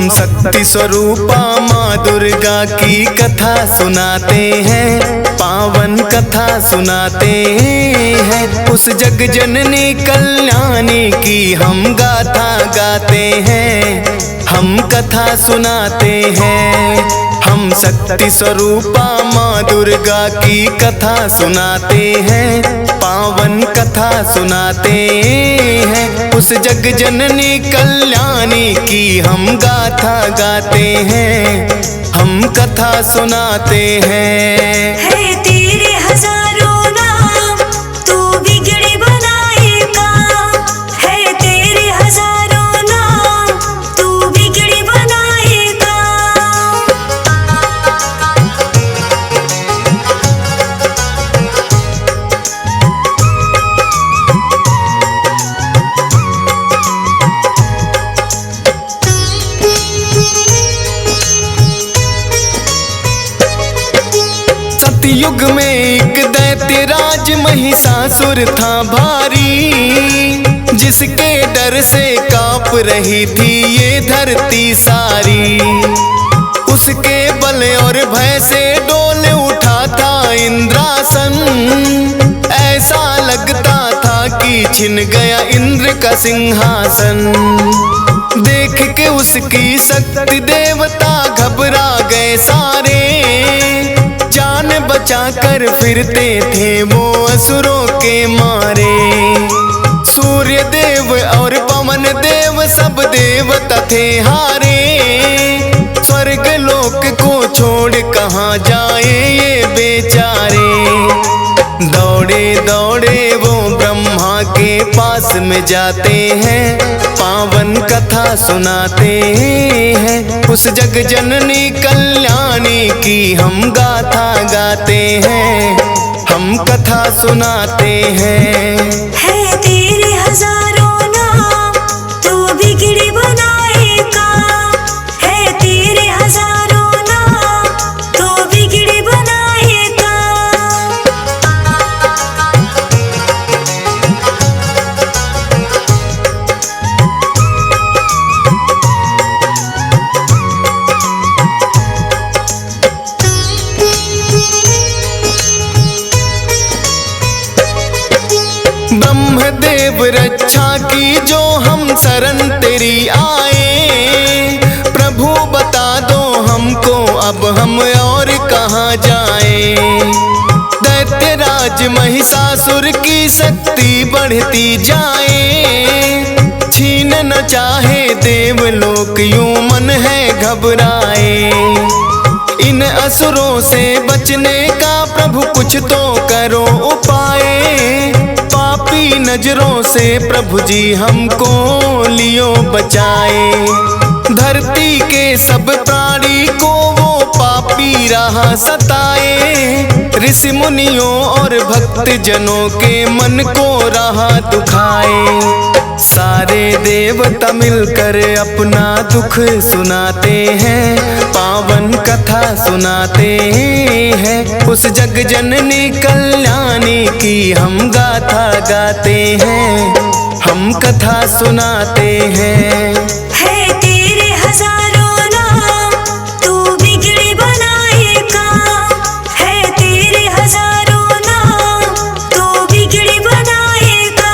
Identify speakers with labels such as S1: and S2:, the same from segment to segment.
S1: शक्ति स्वरूपा माँ दुर्गा की कथा सुनाते हैं, पावन कथा सुनाते हैं। उस जग जननी कल्याणी की हम गाथा गाते हैं, हम कथा सुनाते हैं। हम शक्ति स्वरूपा माँ दुर्गा की कथा सुनाते हैं, पावन कथा सुनाते हैं। उस जग जननी कल्याणी की हम गाथा गाते हैं, हम कथा सुनाते हैं।
S2: है तेरे हजारों नाम, तू बिगड़ी बनाएगा। है तेरे हजारों नाम, तू बिगड़ी बनाएगा।
S1: सतयुग में एक दैत्य राज महिषासुर था भारी, जिसके डर से कांप रही थी ये धरती सारी। उसके बल और भय से डोल उठा था इंद्रासन, ऐसा लगता था कि छिन गया इंद्र का सिंहासन। देख के उसकी शक्ति देवता घबरा गए सारे, जान बचा कर फिरते थे वो असुरों के मारे। सूर्य देव और पवन देव सब देवता थे हारे, स्वर्ग लोक को छोड़ कहाँ जाए ये बेचारे। दौड़े दौड़े वो ब्रह्मा के पास में जाते हैं, पावन कथा सुनाते हैं। उस जग जननी कल्याणी की हम गाथा गाते हैं, हम कथा सुनाते हैं।
S2: है तेरे हजारों नाम, तू बिगड़ी बनाएगा। है तेरे हजारों नाम, तू बिगड़ी बनाएगा।
S1: ब्रह्मदेव रक्षा की जो हम शरण तेरी आए, प्रभु बता दो हमको अब हम और कहाँ जाए। दैत्यराज महिषासुर की शक्ति बढ़ती जाए, छीन न चाहे देवलोक यूं मन है घबराए। इन असुरों से बचने का प्रभु कुछ तो करो उपाय, पापी नजरों से प्रभु जी हमको लियो बचाए। धरती के सब प्राणी को वो पापी रहा सताए, ऋषि मुनियों और भक्त जनों के मन को रहा दुखाए। सारे देवता मिलकर अपना दुख सुनाते हैं, पावन कथा सुनाते हैं। उस जग जननी कल्याणी की हम गाथा गाते हैं, हम कथा सुनाते हैं।
S2: है तेरे हजारों नाम, तू बिगड़ी बनाएगा। है तेरे हजारों नाम, तू बिगड़ी बनाएगा।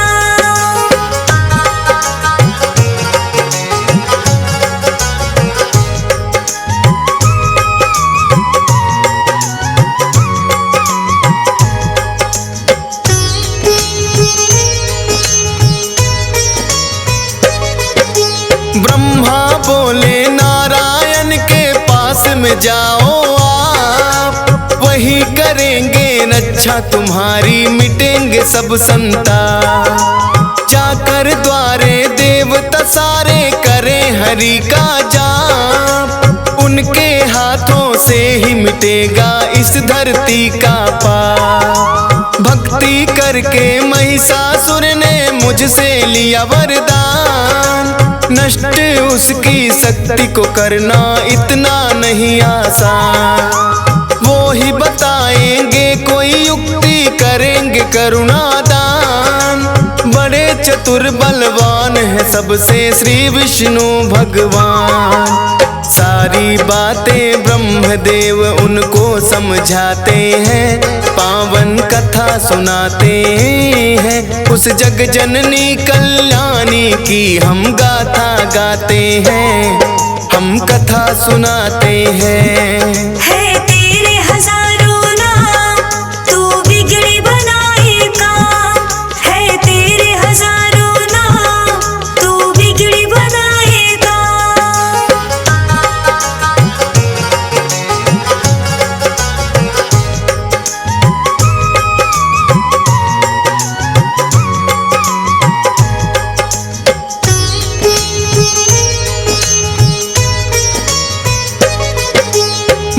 S1: ब्रह्मा बोले नारायण के पास में जाओ आप, वही करेंगे रक्षा तुम्हारी, मिटेंगे सब संताप। जाकर द्वारे देवता सारे करें हरि का जाप, उनके हाथों से ही मिटेगा इस धरती का पाप। भक्ति करके महिषासुर ने मुझसे लिया वरदान, नष्ट उसकी शक्ति को करना इतना नहीं आसान। वो ही बताएंगे कोई युक्ति, करेंगे करुणा दान, बड़े चतुर बलवान है सबसे श्री विष्णु भगवान। सारी बातें ब्रह्मदेव उनको समझाते हैं, पावन कथा सुनाते हैं। उस जग जननी कल्याणी की हम गाथा गाते हैं, हम कथा सुनाते हैं।
S2: है तेरे हजारों नाम, तू बिगड़ी बनाए काम। है तेरे हजारों नाम, तू बिगड़ी बनाए काम।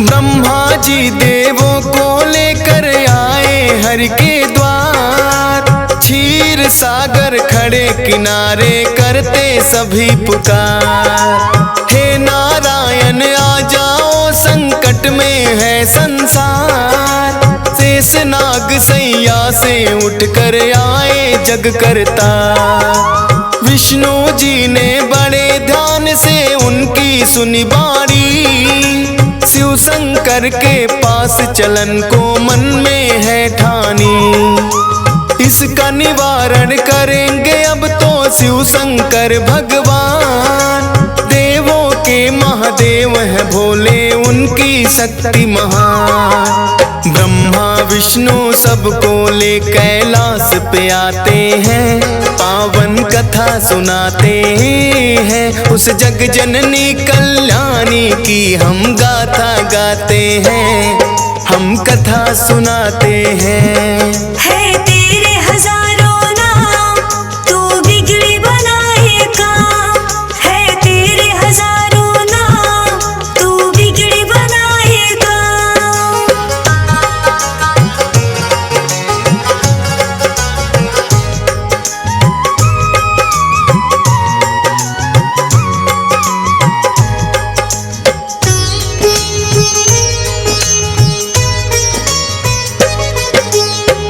S1: ब्रह्मा जी देवों को लेकर आए हर के द्वार। क्षीर सागर खड़े किनारे करते सभी पुकार। हे नारायण आ जाओ, संकट में है संसार। शेष नाग सैया से उठकर आए जग करता। विष्णु जी ने बड़े ध्यान से उनकी सुनी बाणी। शिव शंकर के पास चलन को मन में है ठानी। इसका निवारण करेंगे अब तो शिव शंकर भगवान। देवों के महादेव है भोले, उनकी शक्ति महान। ब्रह्मा विष्णु सबको ले कैलाश पे आते हैं, पावन कथा सुनाते हैं। उस जग जननी कल्याणी की हम गाथा गाते हैं, हम कथा सुनाते हैं।
S2: है तेरे हजारों नाम, तू बिगड़ी बनाए काम। है तेरे हजारों नाम, तू बिगड़ी बनाए काम।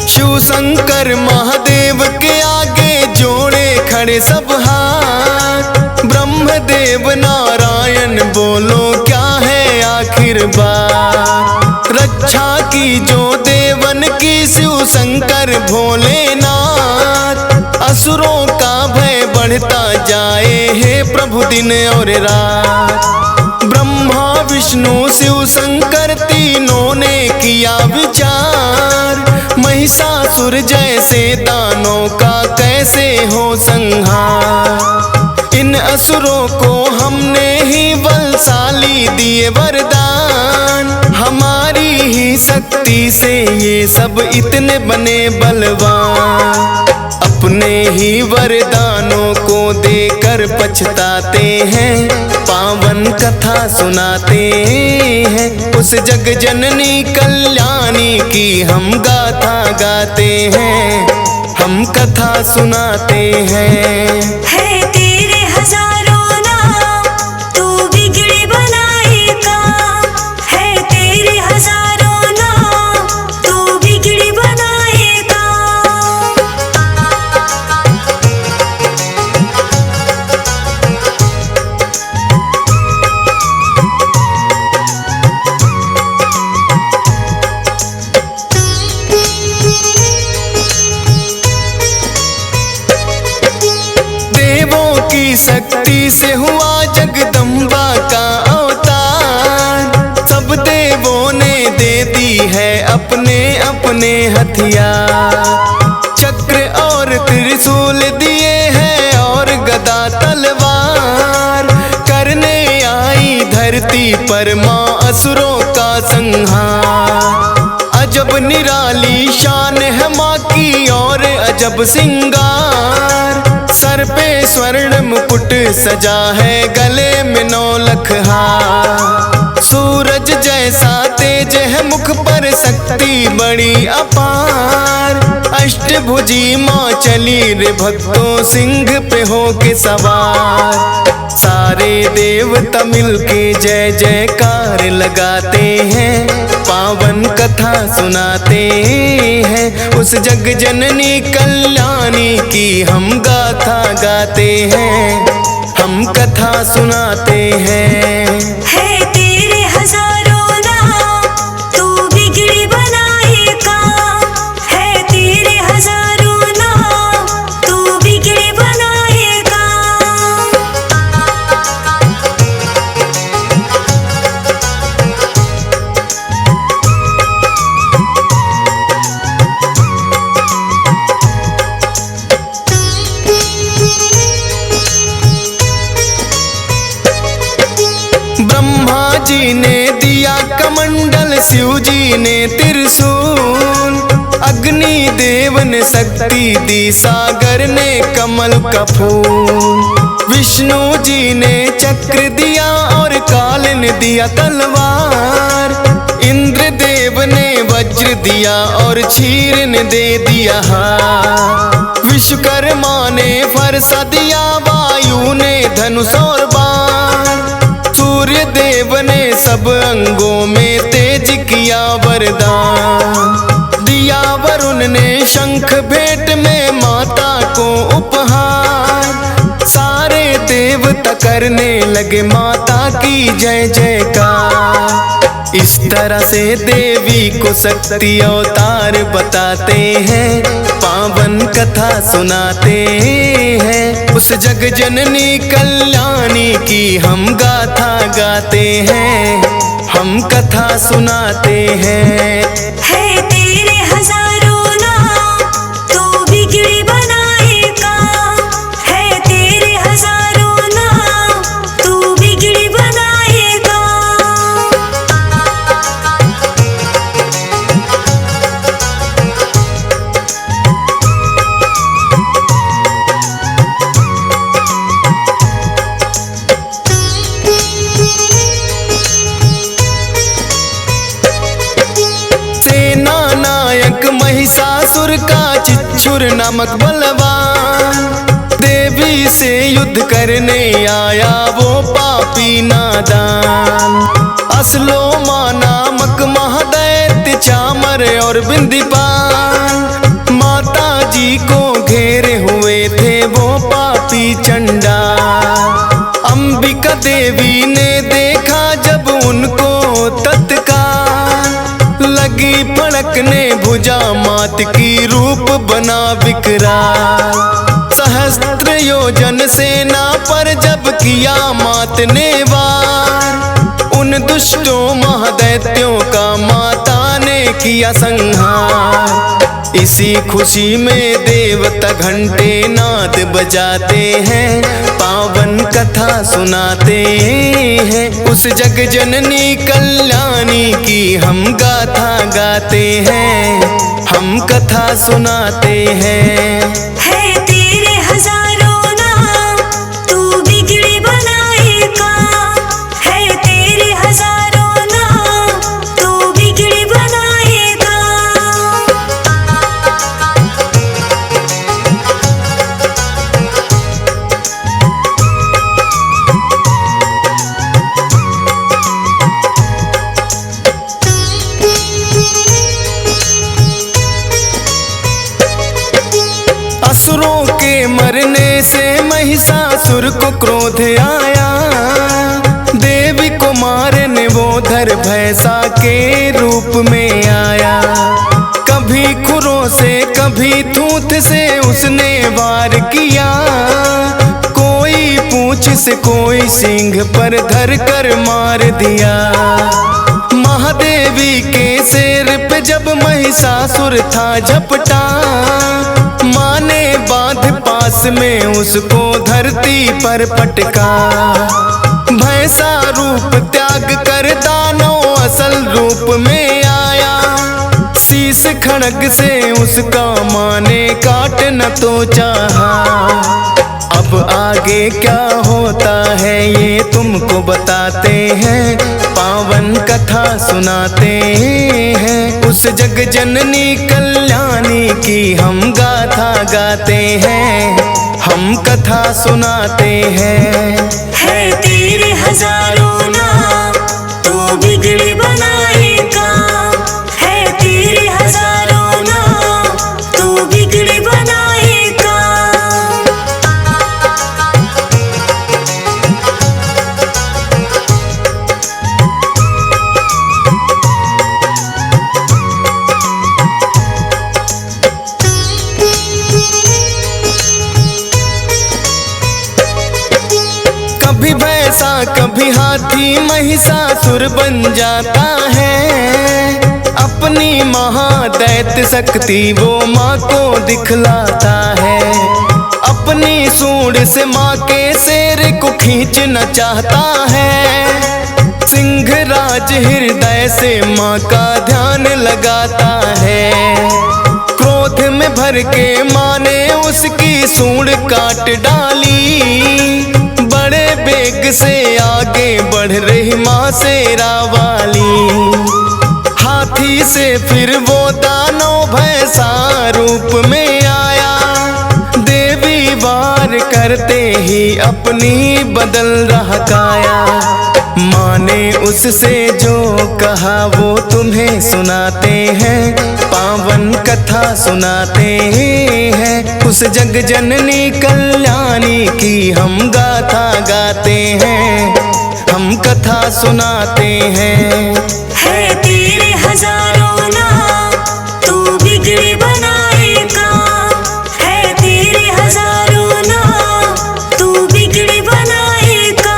S1: शिव शंकर महादेव के आगे जोड़े खड़े सब हाथ। ब्रह्मदेव नारायण बोलो क्या है आखिर बात। रक्षा की जो देवन की शिव शंकर भोलेनाथ। असुरों का भय बढ़ता जाए हे प्रभु दिन और रात। ब्रह्मा विष्णु शिव शंकर तीनों ने किया विचार। महिषासुर जैसे दानों का कैसे हो संहार। इन असुरों को हमने ही बलशाली दिए वरदान। हमारी ही शक्ति से ये सब इतने बने बलवान। अपने ही वरदानों को देकर पछताते हैं, पावन कथा सुनाते हैं। उस जग जननी कल्याणी की हम गाथा गाते हैं, हम कथा सुनाते हैं।
S2: है तेरे हजारों नाम, तू बिगड़ी बनाए काम। है तेरे हजारों नाम, तू बिगड़ी बनाए काम।
S1: देवों की शक्ति से हुआ जगदम्बा का अवतार। सब देवों ने दे दी है अपने अपने हथियार। चक्र और त्रिशूल दिए हैं और गदा तलवार। करने आई धरती पर माँ असुरों का संहार। अजब निराली शान है माँ की और अजब सिंगार। सर पे स्वर्ण मुकुट सजा है, गले में 9 लख हार। सूरज जैसा तेज है मुख पर, शक्ति बड़ी अपार। अष्टभुजी माँ चली रे भक्तों सिंह पे हो के सवार। सारे देवता मिलके जय जयकार लगाते हैं, पावन कथा सुनाते हैं। उस जग जननी कल्याणी की हम गाथा गाते हैं, हम कथा सुनाते हैं।
S2: है तेरे हजारों नाम, तू बिगड़ी बनाएगा। है तेरे हजारों नाम, तू बिगड़ी बनाएगा।
S1: ब्रह्मा जी ने दिया कमंडल, शिव जी ने त्रिशूल, अग्नि देव ने शक्ति दी, सागर ने कमल का फूल। विष्णु जी ने चक्र दिया और काल ने दिया तलवार। इंद्र देव ने वज्र दिया और क्षीर ने दे दिया हार। विश्वकर्मा ने फरसा दिया, वायु ने धनुष और बाण। सूर्य देव ने सब अंगों में तेज किया वरदान। दिया वरुण ने शंख भेंट में माता को उपहार। सारे देवता करने लगे माता की जय जयकार। इस तरह से देवी को शक्ति अवतार बताते हैं, पावन कथा सुनाते हैं। उस जग जननी कल्याणी की हम गाथा गाते हैं, हम कथा सुनाते हैं।
S2: है तेरे हजारों नाम, तू बिगड़ी बनाएगा। है तेरे हजारों नाम, तू बिगड़ी बनाएगा।
S1: सेना नायक महिषासुर का चिच्छुर नामक बलवान, देवी से युद्ध करने आया वो पापी नादान। असलोमा नामक महादैत्य चामर और बिंदीपाल, माता जी को घेरे हुए थे वो पापी चंडाल। अंबिका देवी ने देखा जब उनको तत्काल, लगी फड़कने भुजा मात की रूप बना विकराल। सहस्त्र योजन सेना पर जब किया मात ने वार, उन दुष्टों महादैत्यों का माता ने किया संहार। इसी खुशी में देवता घंटे नाद बजाते हैं, पावन कथा सुनाते हैं। उस जग जननी कल्याणी की हम गाथा गाते हैं, हम कथा सुनाते हैं।
S2: है तेरे हजारों नाम, तू बिगड़ी बनाएगा। है तेरे हजारों नाम, तू बिगड़ी बनाएगा।
S1: असुरों के मरने से महिषासुर को क्रोध आया, देवी को मारने वो धर भैंसा के रूप में आया। कभी खुरों से कभी थूथ से उसने वार किया, कोई पूंछ से कोई सींग पर धर कर मार दिया। महादेवी के सिर पे जब महिषासुर था झपटा, माँ ने बांध पास में उसको धरती पर पटका। भैंसा रूप त्याग कर दानव असल रूप में आया, शीश खड़ग से उसका माँ ने काट न तो चाहा। अब आगे क्या होता है ये तुमको बताते हैं, पावन कथा सुनाते हैं। उस जग जननी कल्याणी की हम गाथा गाते हैं, हम कथा सुनाते हैं।
S2: है तेरे हजारों नाम तू बिगड़ी बनाएगा, है तेरे हजारों नाम तू बिगड़ी बनाएगा।
S1: कभी भैंसा कभी हाथी महिषासुर बन जाता है, अपनी महादैत्य शक्ति वो माँ को दिखलाता है। अपनी सूंड से माँ के शेर को खींचना चाहता है, सिंहराज हृदय से माँ का ध्यान लगाता है। क्रोध में भर के माँ ने उसकी सूंड काट डाली, बड़े बेग से आगे बढ़ रही माँ शेरा वाली। हाथी से फिर वो दानव भैंसा रूप में आया, देवी वार करते ही अपनी बदल रहा काया। माँ ने उससे जो कहा वो तुम्हें सुनाते हैं, पावन कथा सुनाते हैं। उस जग जननी कल्याणी की हम गाथा गाते हैं, हम कथा सुनाते हैं।
S2: है तेरे हजारों नाम तू बिगड़ी बनाएगा, है तेरे हजारों नाम तू बिगड़ी बनाएगा।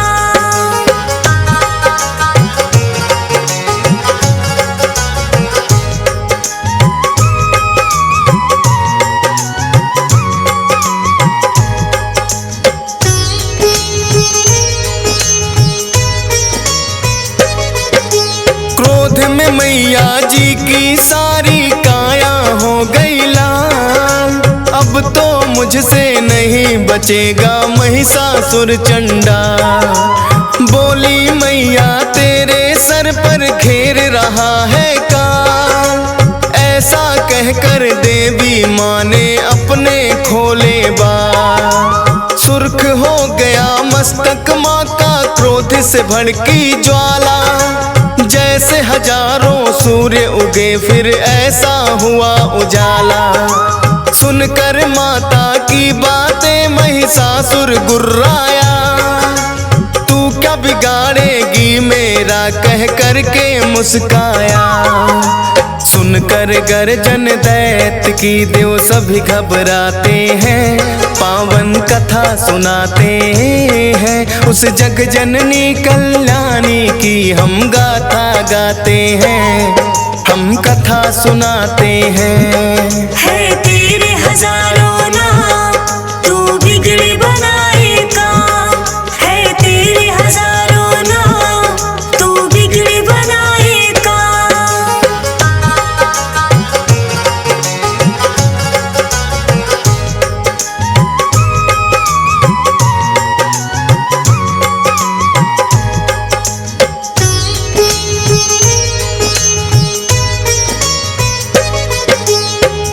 S1: क्रोध में मैया जी की सारी काया हो गई लाल, अब तो मुझसे नहीं बचेगा महिषासुर चंडा। बोली मैया तेरे सर पर घेर रहा है काल, ऐसा कहकर देवी माँ ने अपने खोले बाल। सुर्ख हो गया मस्तक माँ का क्रोध से भड़की ज्वाला, जैसे हजारों सूर्य उगे फिर ऐसा हुआ उजाला। सुनकर माता की बातें महिषासुर गुर्राया, तू क्या बिगाड़ेगी मेरा कह कर के मुस्काया। सुनकर गर्जन दैत्य की देव सभी घबराते हैं, पावन कथा सुनाते हैं। उस जग जननी कल्याणी की हम गाथा गाते हैं, हम कथा सुनाते हैं।
S2: है तेरे हजारों नाम तू बिगड़ी बनाएगा, है तेरे हजारों नाम तू बिगड़ी बनाएगा।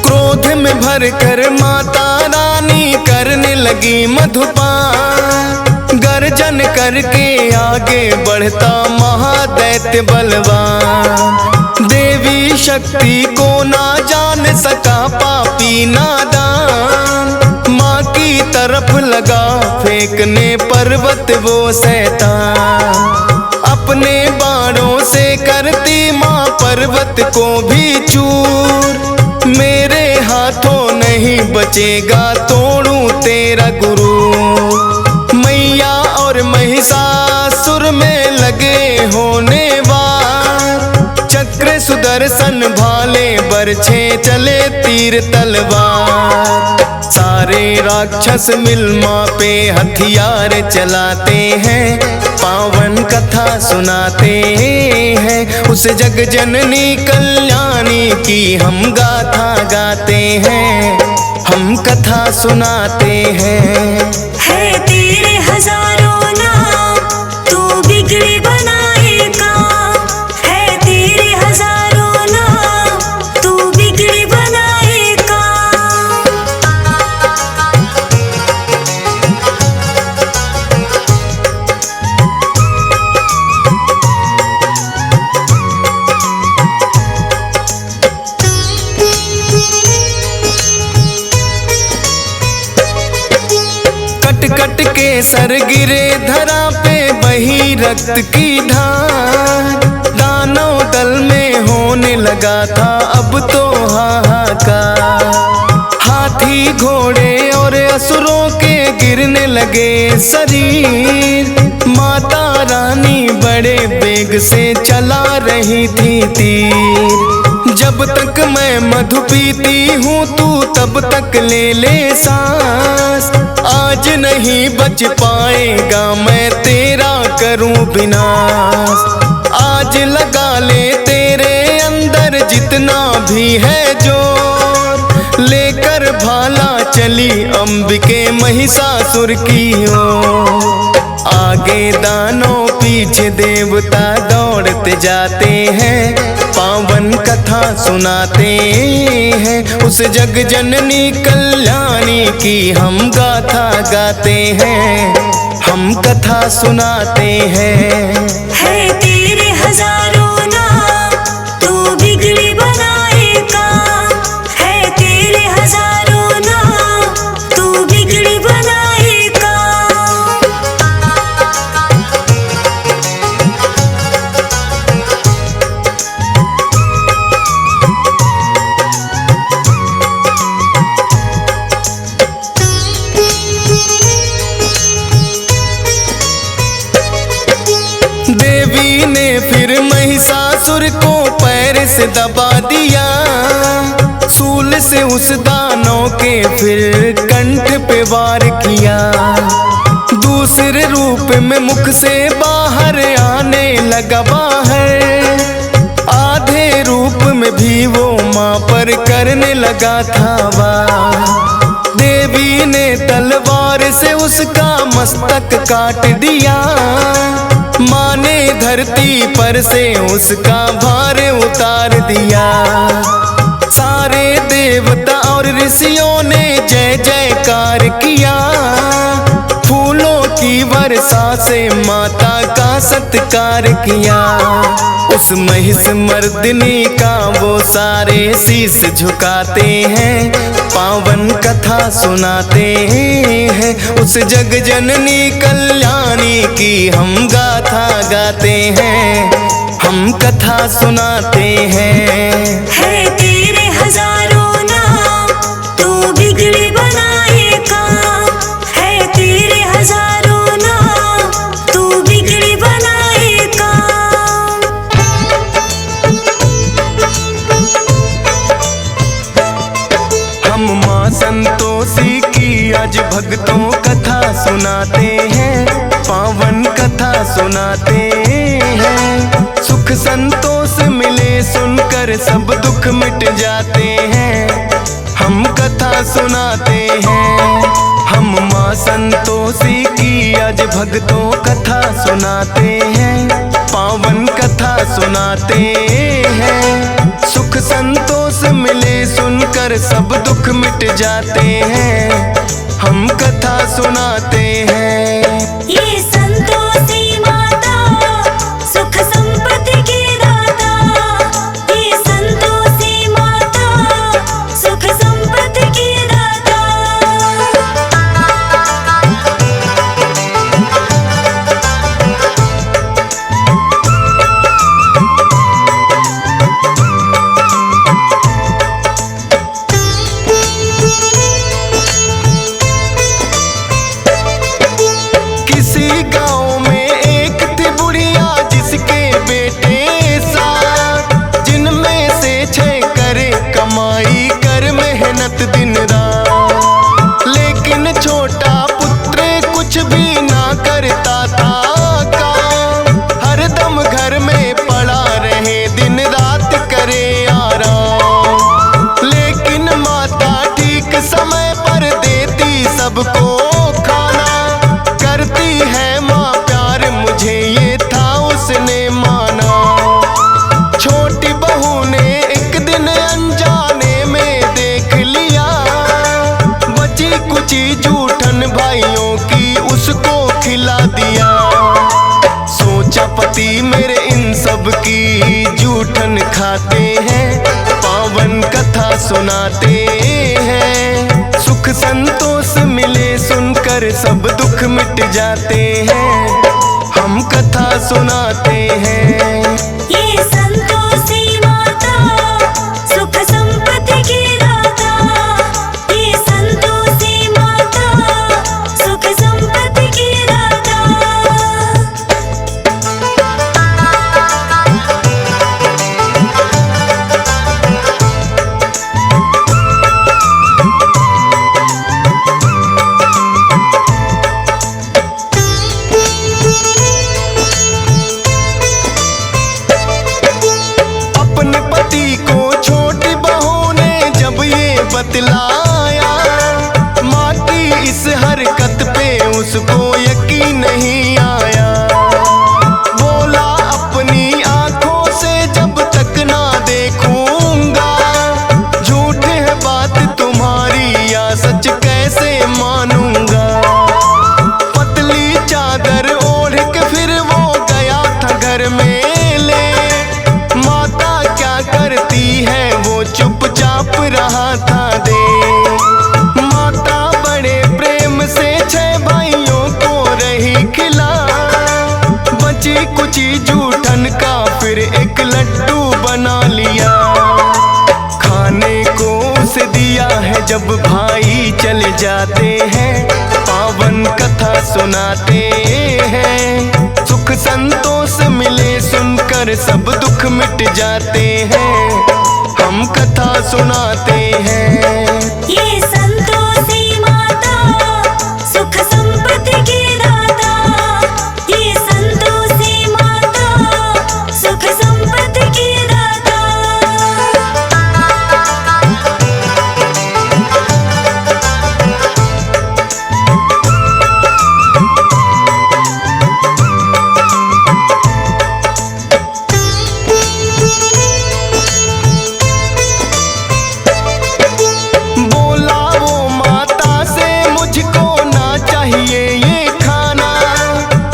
S1: क्रोध में भर कर माता रानी करने लगी मधुपान, गर्जन करके आगे बढ़ता महादैत्य बलवान। देवी शक्ति को ना जान सका पापी नादान, माँ की तरफ लगा फेंकने पर्वत वो शैतान। अपने बाणों से करती माँ पर्वत को भी चूर, मेरे हाथों नहीं बचेगा तोड़ूं तेरा गुरु। मैया और महिषासुर में लगे होने वार, चक्र सुदर्शन भाले बरछे चले तीर तलवार। सारे राक्षस मिल माँ पे हथियार चलाते हैं, पावन कथा सुनाते हैं। उस जग जननी कल्याणी की हम गाथा गाते हैं, हम कथा सुनाते हैं।
S2: है तेरे हजारों नाम, तू बिगड़े बनाएगा। है तेरे हजारों नाम, तू बिगड़े बनाएगा।
S1: कट कट के सर गिरे धरा पे बही रक्त की धार। दानव दल में होने लगा था अब तो हाहाकार। हाथी घोड़े और असुरों के गिरने लगे शरीर। माता रानी बड़े वेग से चला रही थी तीर। जब तक मैं मधु पीती हूँ तू तब तक ले ले सांस। आज नहीं बच पाएगा मैं तेरा करूं विनाश। आज लगा ले तेरे अंदर जितना भी है जोर। लेकर भाला चली अंबिके महिषासुर की ओर। आगे दानों पीछे देवता दौड़ते जाते हैं। पावन कथा सुनाते हैं, उस जग जननी कल्याणी की हम गाथा गाते हैं। हम कथा सुनाते हैं।
S2: है तेरे हजारों नाम, तू बिगड़े बनाएगा। है तेरे हजारों नाम, तू बिगड़े बनाएगा।
S1: देवी ने फिर महिषासुर को पैर से दबा दिया। सूल से उस दानव के फिर कंठ पे वार किया। दूसरे रूप में मुख से बाहर आने लगा बाहर। आधे रूप में भी वो माँ पर करने लगा था वार। देवी ने तलवार से उसका मस्तक काट दिया। माँ ने धरती पर से उसका भार उतार दिया। सारे देवता और ऋषियों ने जय जयकार किया। फूलों की वर्षा से माता का सत्कार किया। उस महिष मर्दिनी का वो सारे शीश झुकाते हैं। पावन कथा सुनाते हैं, उस जग जननी कल्याणी की हम गाथा गाते हैं। हम कथा सुनाते हैं।
S2: है तेरे हजारों नाम, तू बिगड़े बनाएगा। है तेरे हजारों नाम, तू बिगड़े बनाएगा।
S1: हम माँ संतोषी की आज भक्तों कथा सुनाते हैं। पावन कथा सुनाते हैं। सुख संतोष मिले सुनकर सब दुख मिट जाते हैं। हम कथा सुनाते हैं। हम माँ संतोषी की आज भक्तों कथा सुनाते हैं। पावन कथा सुनाते हैं। सुख संतोष मिले सुनकर सब दुख मिट जाते हैं। हम कथा सुनाते हैं।
S2: ये संतोषी माता, सुख संपत्ति की दाता। ये संतोषी माता, सुख संपत्ति की दाता।
S1: सबको खाना। करती है माँ प्यार मुझे, ये था उसने माना। छोटी बहू ने एक दिन अनजाने में देख लिया, बची कुची जूठन भाइयों की उसको खिला दिया। सोचा पति मेरे इन सब की जूठन खाते हैं, पावन कथा सुनाते हैं। सुख संतोष मिले सुनकर सब दुख मिट जाते हैं, हम कथा सुनाते हैं।
S2: ये संतोषी माता सुख संपत्ति की दाता, ये संतोषी माता सुख संपत्ति की दाता।
S1: अपने पति को छोटी बहू ने जब ये बतलाया, माँ की इस हरकत पे उसको यकीन नहीं आया। बोला अपनी आंखों से जब तक ना देखूंगा, झूठ है बात तुम्हारी या सच कैसे मानूंगा। पतली चादर ओढ़ के फिर वो गया था घर में ले, माता क्या करती है वो चुपचाप रहा था दे। माता बड़े प्रेम से 6 भाइयों को रही खिला, बची कुची जूठन का फिर एक लड्डू बना लिया। खाने को उसे दिया है जब भाई चले जाते हैं, पावन कथा सुनाते हैं। सुख संतोष मिले सुनकर सब दुख मिट जाते हैं, हम कथा सुनाते हैं।
S2: ये संतोषी माता सुख संपत्ति की दाता, ये संतोषी माता सुख संपत्ति की दाता।
S1: बोला वो माता से मुझको ना चाहिए ये खाना,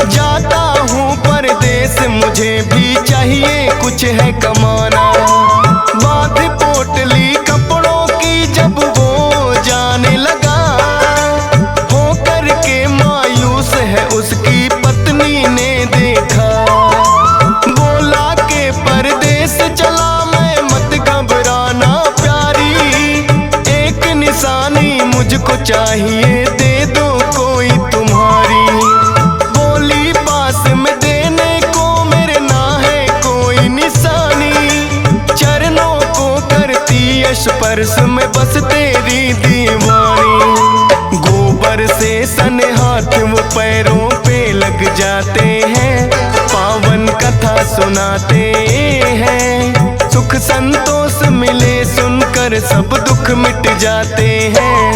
S1: जाता हूँ परदेस मुझे भी चाहिए कुछ है कमाना। बांध पोटली कपड़ों की जब वो जाने लगा, हो करके मायूस है उसकी पत्नी ने देखा। बोला के परदेस चला मैं मत घबराना प्यारी, एक निशानी मुझको चाहिए दे दो कोई तुम्हारी। बोली पास में देने को मेरे ना है कोई निशानी, चरणों को करती स्पर्श में बस तेरी दीवानी। गोबर से सने हाथ वो पैरों पे लग जाते हैं, पावन कथा सुनाते हैं। सुख संतोष मिले सुनकर सब दुख मिट जाते हैं,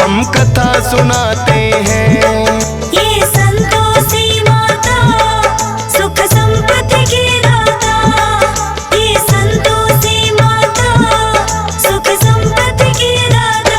S1: हम कथा सुनाते हैं।
S2: ये संतोषी माता सुख संपत्ति की दाता, ये संतोषी माता सुख संपत्ति की दाता।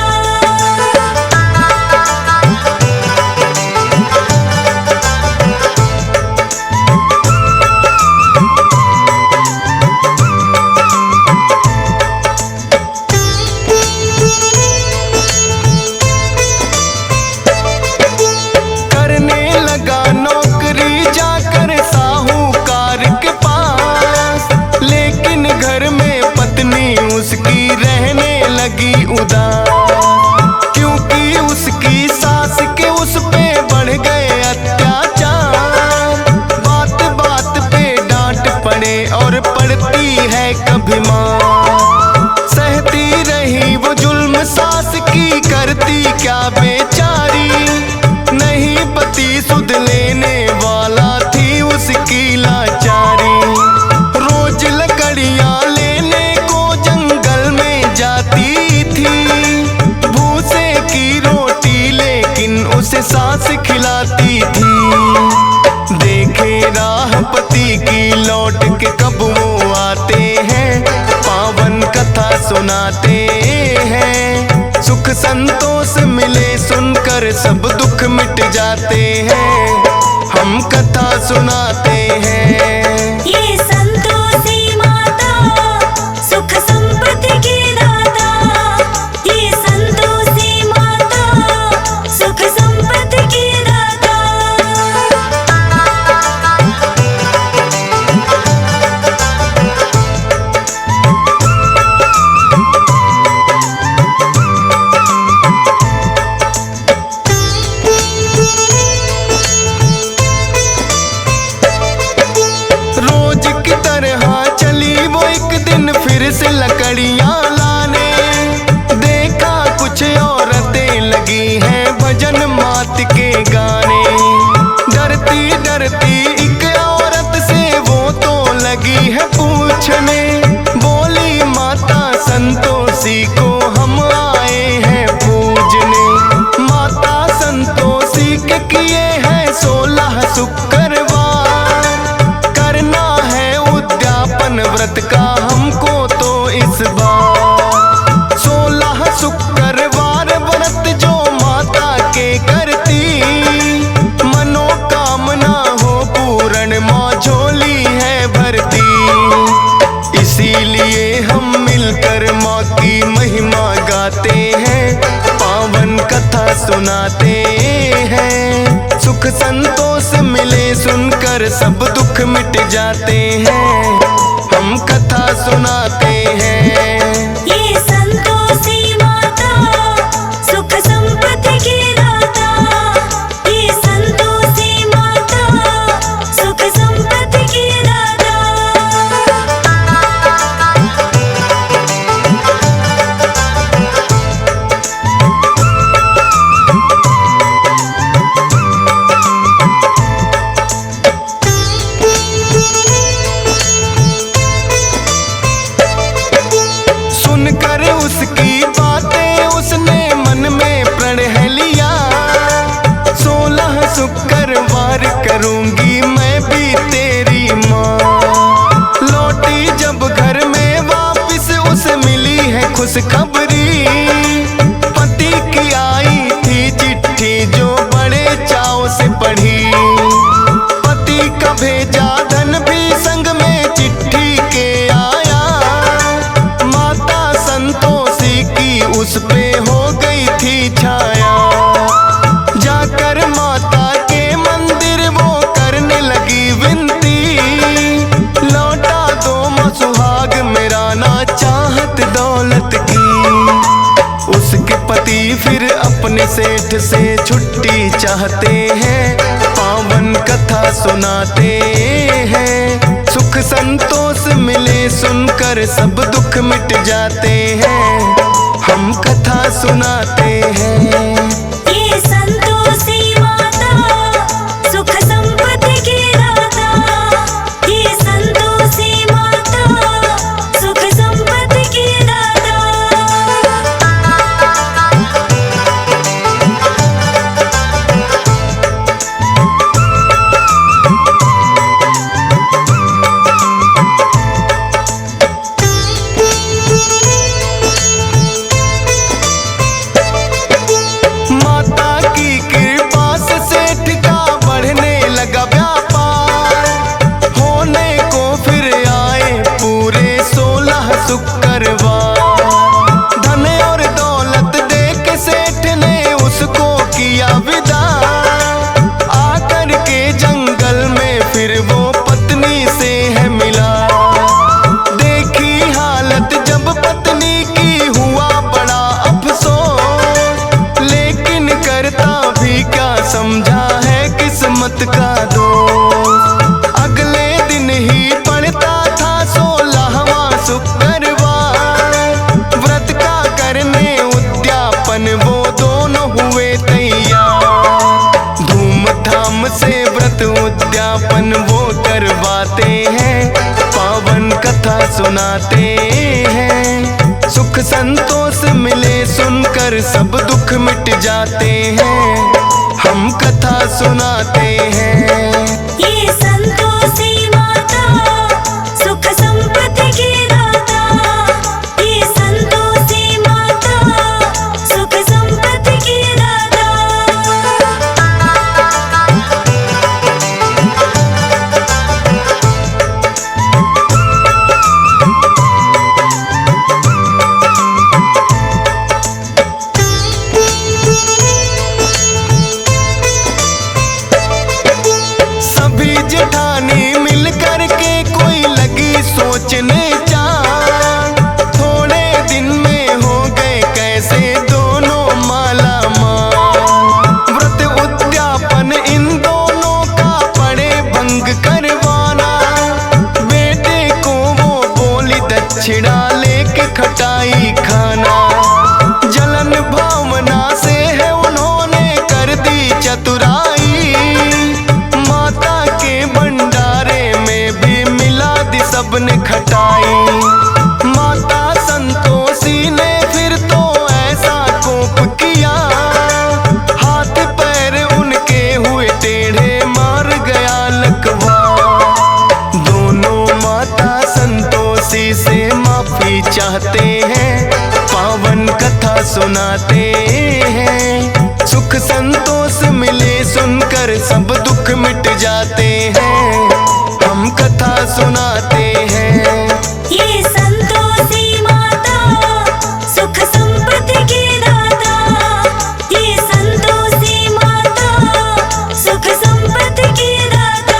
S1: सुनाते हैं। सुख संतोष मिले सुनकर सब दुख मिट जाते हैं। हम कथा सुनाते हैं।
S2: ये संतोषी माता सुख संपत्ति की दाता। ये संतोषी माता सुख संपत्ति की दाता।
S1: रोज की तरह चली वो एक दिन फिर से लकड़ियां लाने। देखा कुछ औरतें लगी हैं भजन मात के गाने। डरती डरती एक औरत से वो तो लगी है पूछने। बोली माता संतोषी को हम आए हैं पूजने। माता संतोषी के किए हैं 16 शुक्रवार। करना है उद्यापन व्रत का हमको तो इस बार। 16 शुक्रवार व्रत जो माता के करती। मनोकामना हो पूर्ण माँ झोली है भरती। इसीलिए हम मिलकर माँ की महिमा गाते हैं। पावन कथा सुनाते हैं। सुख संतोष मिले सुनकर सब दुख मिट जाते हैं। हम कथा सुनाते हैं।
S2: ये संतोषी माता सुख संपत्ति की दाता। ये संतोषी माता सुख संपत्ति की दाता।
S1: सुनकर उसकी बातें उसने मन में प्रण है लिया। 16 शुक्रवार करूंगी मैं भी तेरी माँ। लौटी जब घर में वापस उसे मिली है खुशखबरी। पति की आई थी चिट्ठी जो बड़े चाव से पढ़ी। पति का भेजा धन भी संग में चिट्ठी के आया। माता संतोषी की उस पे हो गई थी छाया। जाकर माता के मंदिर वो करने लगी विनती। लौटा दो माँ सुहाग मेरा ना चाहत दौलत की। उसके पति फिर अपने सेठ से छुट्टी चाहते हैं। पावन कथा सुनाते हैं। सुख संतोष मिले सुनकर सब दुख मिट जाते हैं। हम कथा सुनाते हैं।
S2: ये संतोषी माता सुख संपत्ति की दाता। ये संतोषी माता सुख संपत्ति की दाता।
S1: माता की कृपा से सेठ का बढ़ने लगा व्यापार। होने को फिर आए पूरे 16 शुक्रवार। धन और दौलत दे के सेठ ने उसको किया विदा। आकर के जंगल में फिर वो पत्नी से है मिला। देखी हालत जब पत्नी की हुआ बड़ा अफसोस। लेकिन करता भी क्या समझा है किस्मत का दोष। अगले दिन ही पड़ता था 16वां शुक्रवार। व्रत का करने उद्यापन वो दोनों हुए तैयार। धूमधाम से व्रत उद्यापन वो करवाते हैं। पावन कथा सुनाते हैं। सुख संतोष मिले सुनकर सब दुख मिट जाते हैं। हम कथा सुनाते हैं।
S2: ये संतोषी माता सुख संपत्ति की दाता। ये संतोषी
S1: जाते हैं, पावन कथा सुनाते हैं। सुख संतोष मिले सुनकर सब दुख मिट जाते हैं, हम कथा सुनाते हैं।
S2: ये संतोषी माता सुख संपत्ति की दाता, ये संतोषी माता सुख संपत्ति की दाता।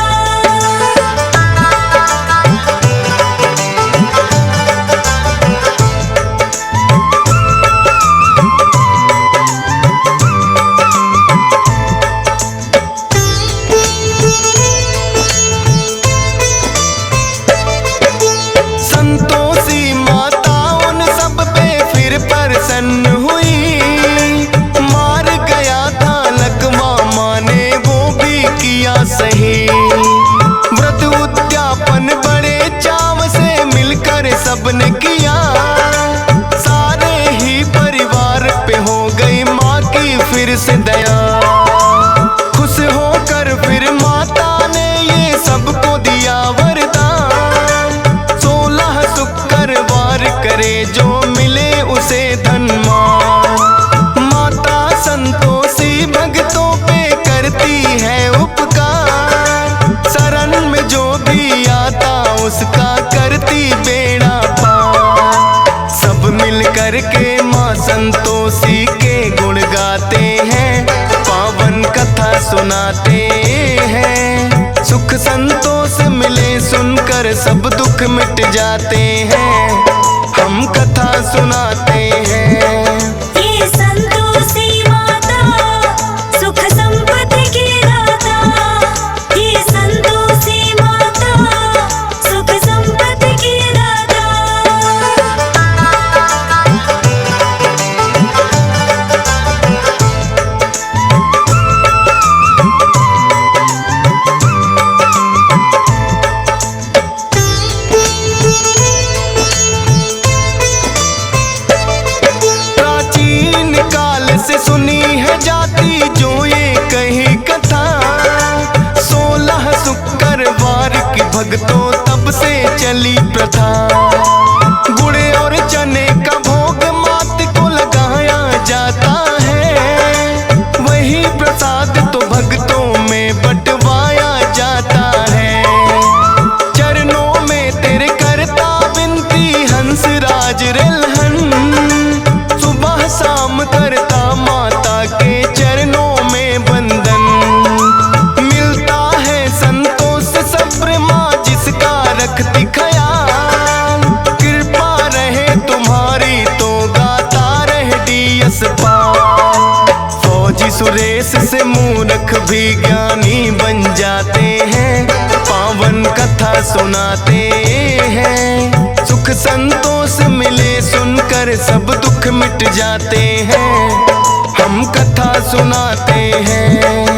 S1: संतोषी माता उन सब पे फिर प्रसन्न हुई, मार गया था लकवा माँ ने वो भी किया सही। व्रत उद्यापन बड़े चाव से मिलकर सबने किया, सारे ही परिवार पे हो गई माँ की फिर से दया। खुश होकर फिर माता ने ये सबको दिया वरदान, 16 शुक्रवार करे जो मिले उसे धनमान। माता संतोषी भक्तों पे करती है उपकार, शरण में जो भी आता उसका करती बेड़ा पार। सब मिल कर के माँ संतोषी के गुण गाते हैं, पावन कथा सुनाते हैं। सुख संतोष मिले सुनकर सब दुख मिट जाते हैं, हम कथा सुनाते हैं।
S2: ये संतोषी माता सुख संपत्ति की दाता, ये संतोषी माता सुख संपत्ति की दाता।
S1: प्राचीन काल से सुनी है जाती जो ये कही कथा, 16 शुक्रवार की भक्तों तब से चली प्रथा। गुड़ और चने का भोग मात को लगाया जाता है, वही प्रसाद तो भक्तों में बंटवाया जाता है। चरणों में तेरे करता विनती हंसराज रेलहन, सुबह शाम करता माता के चरणों में वंदन। मिलता है संतोष सब्र माँ जिसका रखती ख्याल, कृपा रहे तुम्हारी तो गाता रहे डीएस पाल। फौजी सुरेश से मूर्ख भी ज्ञानी बन जाते हैं, पावन कथा सुनाते हैं। सुख संतोष मिले सुनकर सब दुख मिट जाते हैं, हम कथा सुनाते हैं।